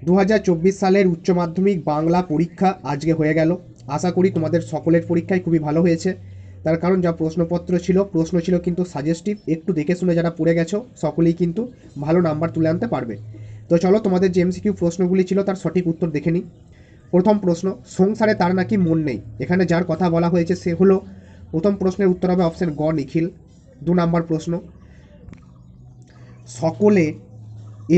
2024 সালের উচ্চ মাধ্যমিক বাংলা পরীক্ষা আজকে হয়ে গেল। আশা করি তোমাদের সকলের পরীক্ষায় খুবই ভালো হয়েছে। তার কারণ যা প্রশ্ন ছিল কিন্তু সাজেস্টিভ, একটু দেখে শুনে যারা পড়ে গেছো সকলেই কিন্তু ভালো নাম্বার তুলে আনতে পারবে। তো চলো তোমাদের যে এমসিকিউ প্রশ্নগুলি ছিল তার সঠিক উত্তর দেখে নিই। প্রথম প্রশ্ন, সংসারে তার নাকি মন নেই। এখানে যার কথা বলা হয়েছে সে হলো, প্রথম প্রশ্নের উত্তর হবে অপশন গ নিখিল। 2 নম্বর প্রশ্ন, সকলে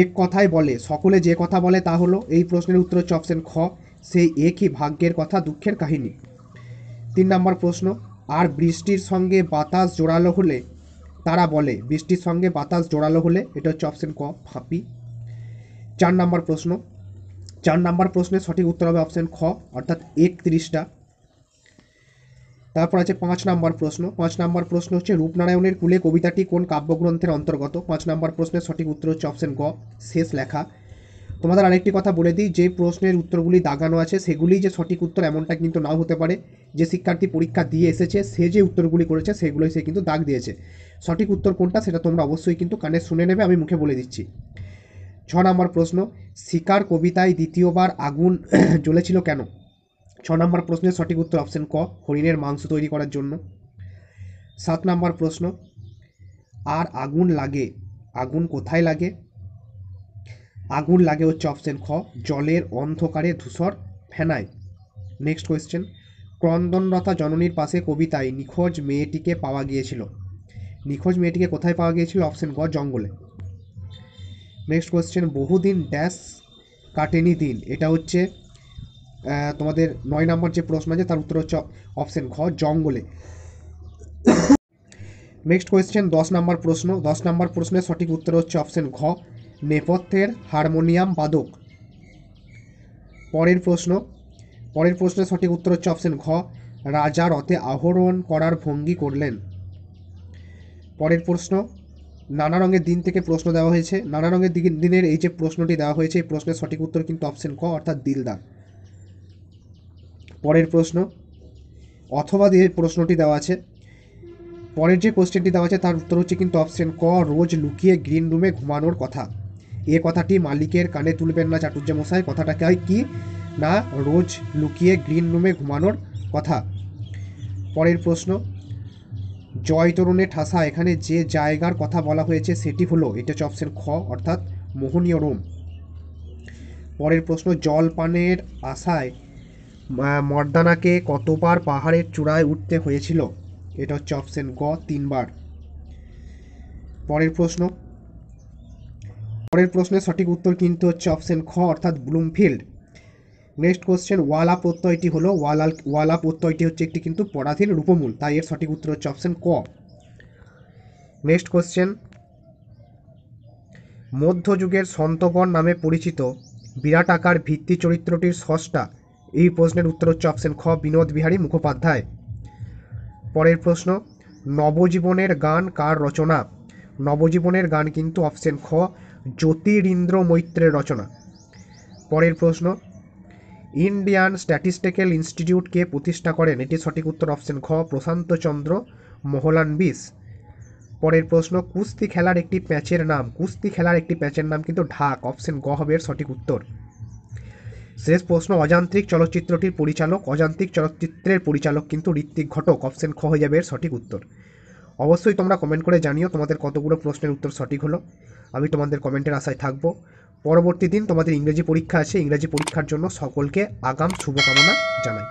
এক কথাই বলে, সকলে যে কথা বলে তা হলো, এই প্রশ্নের উত্তর হচ্ছে অপশন খ, সেই একই ভাগ্যের কথা দুঃখের কাহিনী। 3 নম্বর প্রশ্ন, আর বৃষ্টির সঙ্গে বাতাস জোরালো হলে তারা বলে, বৃষ্টির সঙ্গে বাতাস জোরালো হলে, এটা হচ্ছে অপশন ক, ফাঁপি। 4 নম্বর প্রশ্ন, 4 নম্বর প্রশ্নের সঠিক উত্তর হবে অপশন খ, অর্থাৎ 31টা। তারপর আছে 5 নম্বর প্রশ্ন। 5 নম্বর প্রশ্ন হচ্ছে, রূপনারায়ণের কুলে কবিতাটি কোন কাব্যগ্রন্থের অন্তর্গত। 5 নম্বর প্রশ্নের সঠিক উত্তর হচ্ছে অপশন গ, শেষ লেখা। তোমাদের আরেকটি কথা বলে দিই, যে প্রশ্নের উত্তরগুলি দাগানো আছে সেগুলি যে সঠিক উত্তর এমনটা কিন্তু নাও হতে পারে। যে শিক্ষার্থী পরীক্ষা দিয়ে এসেছে সে যে উত্তরগুলি করেছে সেগুলোই সে কিন্তু দাগ দিয়েছে। সঠিক উত্তর কোনটা সেটা তোমরা অবশ্যই কিন্তু কানে শুনে নেবে, আমি মুখে বলে দিচ্ছি। 6 নম্বর প্রশ্ন, শিকার কবিতায় দ্বিতীয়বার আগুন জ্বলেছিল কেন। 6 নম্বর প্রশ্নের সঠিক উত্তর অপশন ক, হরিণের মাংস তৈরি করার জন্য। 7 নম্বর প্রশ্ন, আর আগুন লাগে, আগুন কোথায় লাগে। আগুন লাগে হচ্ছে অপশন খ, জলের অন্ধকারে ধূসর ফেনায়। নেক্সট কোয়েশ্চেন, ক্রন্দনরতা জননীর পাশে কবিতায় নিখোঁজ মেয়েটিকে পাওয়া গিয়েছিল। নিখোঁজ মেয়েটিকে কোথায় পাওয়া গিয়েছিল, অপশন গ, জঙ্গলে। নেক্সট কোয়েশ্চেন, বহুদিন ড্যাশ কাটেনি দিন, এটা হচ্ছে তোমাদের 9 নম্বর যে প্রশ্ন আছে তার উত্তর হচ্ছে অপশন খ, জঙ্গলে। নেক্সট কোয়েশ্চেন 10 নম্বর প্রশ্ন। 10 নম্বর প্রশ্নের সঠিক উত্তর হচ্ছে অপশন ঘ, নেপথ্যের হারমোনিয়াম বাদক। পরের প্রশ্নের সঠিক উত্তর হচ্ছে অপশন ঘ, রাজা রথে আরোহণ করার ভঙ্গি করলেন। পরের প্রশ্ন, নানা রঙের দিন থেকে প্রশ্ন দেওয়া হয়েছে। নানা রঙের দিনের এই যে প্রশ্নটি দেওয়া হয়েছে এই প্রশ্নের সঠিক উত্তর কিন্তু অপশন ক, অর্থাৎ দিলদার। পরের প্রশ্ন, অথবা দিয়ে প্রশ্নটি দেওয়া আছে। পরের যে কোশ্চেনটি দেওয়া আছে তার উত্তর হচ্ছে কিন্তু অপশন ক, রোজ লুকিয়ে গ্রিন রুমে ঘুমানোর কথা। এ কথাটি মালিকের কানে তুলবেন না চাটুর্যমশাই, কথাটাকে হয় কি না, রোজ লুকিয়ে গ্রিন রুমে ঘুমানোর কথা। পরের প্রশ্ন, জয় তরুণে ঠাসা, এখানে যে জায়গার কথা বলা হয়েছে সেটি হলো, এটা হচ্ছে অপশন খ, অর্থাৎ মোহনীয় রোম। পরের প্রশ্ন, জল পানের আশায় মর্দানাকে কতবার পাহাড়ের চূড়ায় উঠতে হয়েছিল, এটা হচ্ছে অপশন গ, 3বার। পরের প্রশ্নের সঠিক উত্তর কিন্তু হচ্ছে অপশন খ, অর্থাৎ ব্লুমফিল্ড। নেক্সট কোশ্চেন, ওয়ালা প্রত্যয়টি হলো, ওয়ালা প্রত্যয়টি হচ্ছে একটি কিন্তু পরাধীন রূপমূল, তাই এর সঠিক উত্তর হচ্ছে অপশন ক। নেক্সট কোশ্চেন, মধ্যযুগের সন্তগণ নামে পরিচিত বিরাট আকার ভিত্তি চরিত্রটির স্রষ্টা, এই প্রশ্নের উত্তর হচ্ছে অপশন খ, বিনোদ বিহারী মুখোপাধ্যায়। পরের প্রশ্ন, নবজীবনের গান কার রচনা। নবজীবনের গান কিন্তু অপশন খ, জ্যোতিরিন্দ্র মৈত্রের রচনা। পরের প্রশ্ন, ইন্ডিয়ান স্ট্যাটিস্টিক্যাল ইনস্টিটিউট কে প্রতিষ্ঠা করেন, এটির সঠিক উত্তর অপশন খ, প্রশান্তচন্দ্র মোহলানবিশ। পরের প্রশ্ন, কুস্তি খেলার একটি প্যাচের নাম, কুস্তি খেলার একটি প্যাচের নাম কিন্তু ঢাক, অপশন গ হবে এর সঠিক উত্তর। শেষ প্রশ্ন, অযান্ত্রিক চলচ্চিত্রটির পরিচালক, অযান্ত্রিক চলচ্চিত্রের পরিচালক কিন্তু ঋত্বিক ঘটক, অপশন খ হয়ে যাবে এর সঠিক উত্তর। অবশ্যই তোমরা কমেন্ট করে জানিও তোমাদের কতগুলো প্রশ্নের উত্তর সঠিক হলো, আমি তোমাদের কমেন্টের আশায় থাকবো। পরবর্তী দিন তোমাদের ইংরেজি পরীক্ষা আছে, ইংরেজি পরীক্ষার জন্য সকলকে আগাম শুভকামনা জানাই।